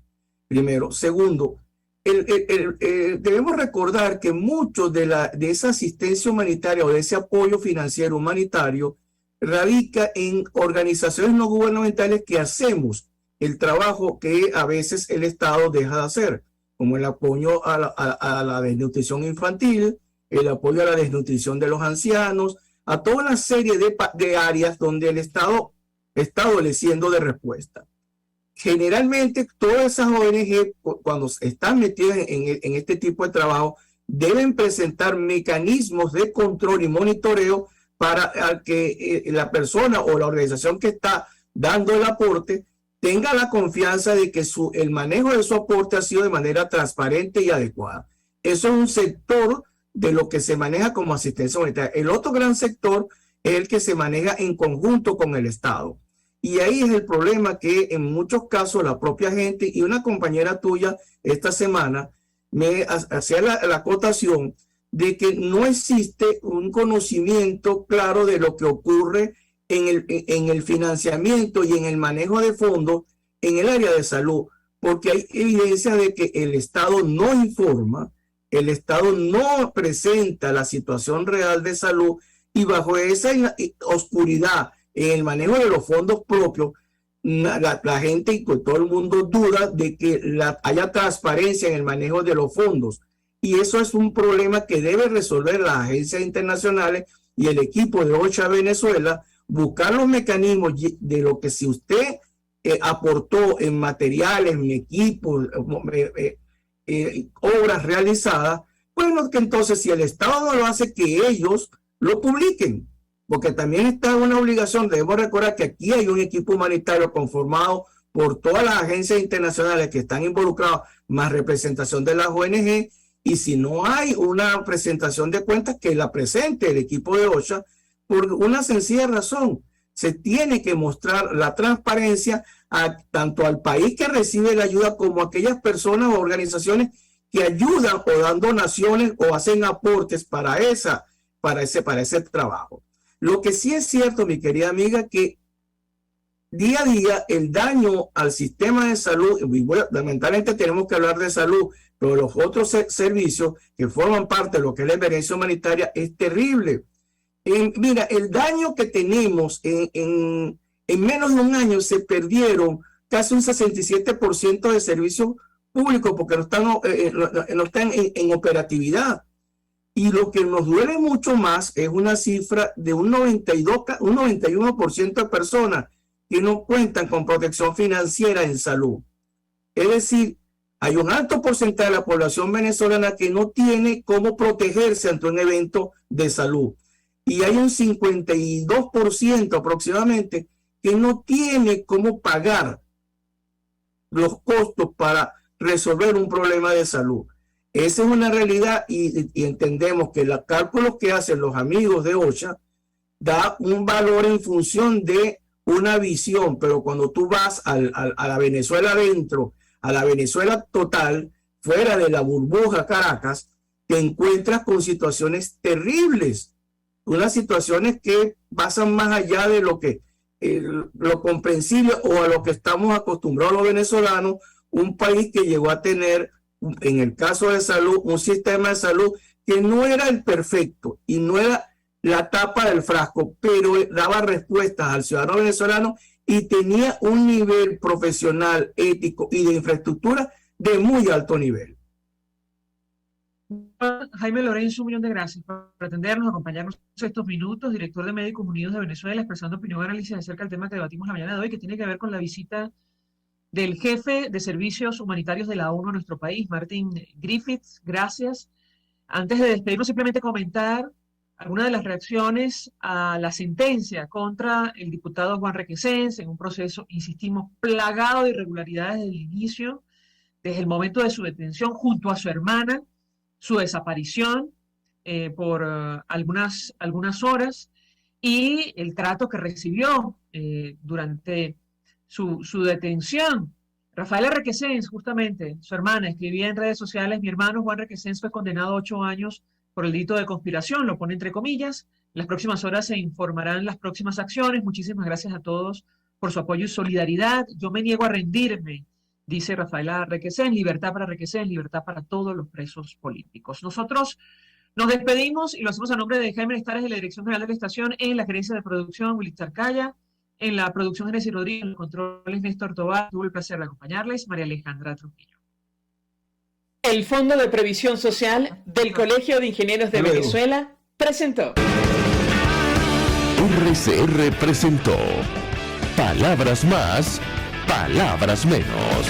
Speaker 8: Primero. Segundo, debemos recordar que mucho de esa asistencia humanitaria o de ese apoyo financiero humanitario radica en organizaciones no gubernamentales que hacemos el trabajo que a veces el Estado deja de hacer, como el apoyo a la desnutrición infantil, el apoyo a la desnutrición de los ancianos, a toda una serie de áreas donde el Estado está adoleciendo de respuesta. Generalmente todas esas ONG, cuando están metidas en este tipo de trabajo, deben presentar mecanismos de control y monitoreo para que la persona o la organización que está dando el aporte tenga la confianza de que el manejo de su aporte ha sido de manera transparente y adecuada. Eso es un sector de lo que se maneja como asistencia humanitaria. El otro gran sector es el que se maneja en conjunto con el Estado. Y ahí es el problema, que en muchos casos la propia gente, y una compañera tuya esta semana me hacía la acotación de que no existe un conocimiento claro de lo que ocurre en el financiamiento y en el manejo de fondos en el área de salud, porque hay evidencia de que el Estado no informa, el Estado no presenta la situación real de salud, y bajo esa oscuridad en el manejo de los fondos propios, la gente y todo el mundo duda de que haya transparencia en el manejo de los fondos. Y eso es un problema que debe resolver las agencias internacionales y el equipo de OCHA Venezuela, buscar los mecanismos de lo que si usted aportó en materiales, en equipos, obras realizadas, bueno, que entonces si el Estado no lo hace, que ellos lo publiquen. Porque también está una obligación. Debemos recordar que aquí hay un equipo humanitario conformado por todas las agencias internacionales que están involucradas, más representación de las ONG, y si no hay una presentación de cuentas, que la presente el equipo de OCHA, por una sencilla razón: se tiene que mostrar la transparencia tanto al país que recibe la ayuda como a aquellas personas o organizaciones que ayudan o dan donaciones o hacen aportes para ese trabajo. Lo que sí es cierto, mi querida amiga, que día a día el daño al sistema de salud, lamentablemente tenemos que hablar de salud, pero los otros servicios que forman parte de lo que es la emergencia humanitaria es terrible. Mira, el daño que tenemos en menos de un año, se perdieron casi un 67% de servicios públicos porque no están en operatividad. Y lo que nos duele mucho más es una cifra de un 91% de personas que no cuentan con protección financiera en salud. Es decir, hay un alto porcentaje de la población venezolana que no tiene cómo protegerse ante un evento de salud. Y hay un 52% aproximadamente que no tiene cómo pagar los costos para resolver un problema de salud. Esa es una realidad, y entendemos que los cálculos que hacen los amigos de OCHA da un valor en función de una visión, pero cuando tú vas a la Venezuela adentro, a la Venezuela total, fuera de la burbuja Caracas, te encuentras con situaciones terribles, unas situaciones que pasan más allá de lo comprensible o a lo que estamos acostumbrados los venezolanos, un país que llegó a tener, en el caso de salud, un sistema de salud que no era el perfecto y no era la tapa del frasco, pero daba respuestas al ciudadano venezolano y tenía un nivel profesional, ético y de infraestructura de muy alto nivel.
Speaker 1: Jaime Lorenzo, un millón de gracias por atendernos, acompañarnos estos minutos, director de Médicos Unidos de Venezuela, expresando opinión y análisis acerca del tema que debatimos la mañana de hoy, que tiene que ver con la visita del jefe de servicios humanitarios de la ONU a nuestro país, Martin Griffiths. Gracias. Antes de despedirnos, simplemente comentar algunas de las reacciones a la sentencia contra el diputado Juan Requesens en un proceso, insistimos, plagado de irregularidades desde el inicio, desde el momento de su detención junto a su hermana, su desaparición por algunas horas y el trato que recibió durante su detención. Rafaela Requesens, justamente, su hermana, escribía en redes sociales: mi hermano Juan Requesens fue condenado a 8 años por el delito de conspiración, lo pone entre comillas. En las próximas horas se informarán las próximas acciones. Muchísimas gracias a todos por su apoyo y solidaridad. Yo me niego a rendirme, dice Rafaela Requesens. Libertad para Requesens, libertad para todos los presos políticos. Nosotros nos despedimos y lo hacemos a nombre de Jaime Estares de la Dirección General de la Estación, en la gerencia de producción Willy Tarcaya, en la producción Genesis Rodríguez, en los controles Néstor Tobar. Tuve el placer de acompañarles, María Alejandra Trujillo. El Fondo de Previsión Social del Colegio de Ingenieros de Venezuela presentó.
Speaker 3: RCR presentó Palabras Más, Palabras Menos.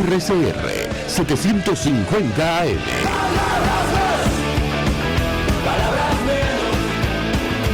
Speaker 3: RCR 750 AM.